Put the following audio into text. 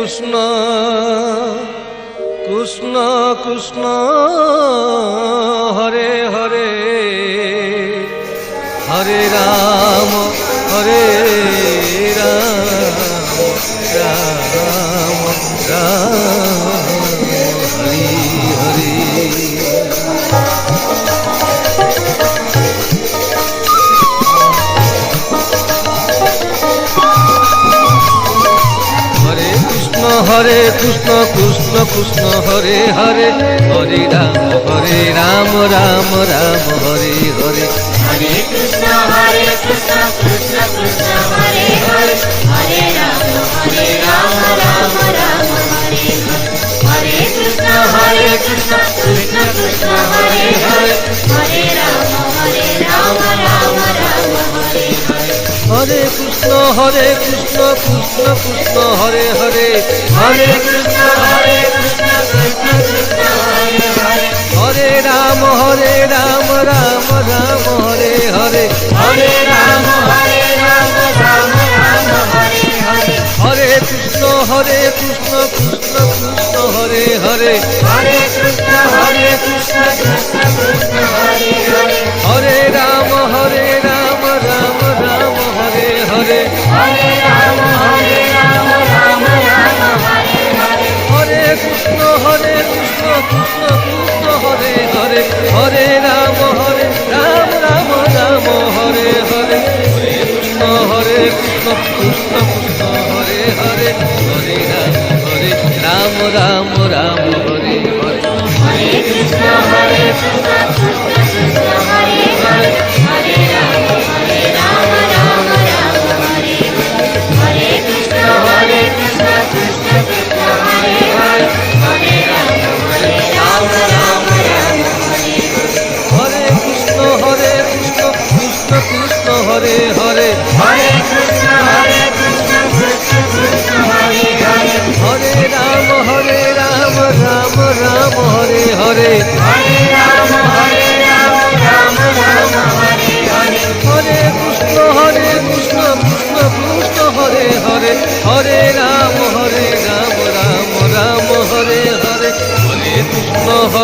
Krishna Krishna Krishna Hare Hare Hare Ram Hare Ram Ram Ram Hari Hari. Hare Krishna Krishna Krishna Hare Hare Hare Ram Ram Ram Hare Hare. Hare Krishna Krishna Krishna Hare Hare Hare Ram Ram Ram Hare Hare. Hare Krishna Krishna Krishna Hare Hare Hare Ram Ram Ram Hare Hare. Hare Krishna Krishna Krishna Hare Hare Hare Krishna Krishna Krishna Hare Hare Hare Ram Ram Ram Hare Hare Hare Ram Ram Ram Hare Hare. Hare Krishna Krishna Krishna Hare Hare Hare Krishna Krishna Krishna Hare Hare Hare Ram Ram Ram Hare Hare Hare Ram Ram Ram Hare Hare Hare Krishna Krishna Krishna Hare Hare Hare Ram Ram Ram Hare Hare Hare Krishna Krishna Krishna Hare Hare Hare Ram Ram Ram Hare Hare. Hare Krishna Krishna Krishna Hare Hare Hare Ram Ram Ram Hare Hare. Hare Krishna Krishna Krishna Hare Hare Hare Ram Ram Ram Hare Hare. Hare Krishna Krishna Krishna Hare Hare Hare Krishna Krishna Krishna Hare Hare Hare Ram Ram Ram Hare Hare Hare Ram Ram Ram Hare Hare. Hare Krishna Krishna Krishna Hare Hare Hare Ram Ram Ram Hare Hare Hare Krishna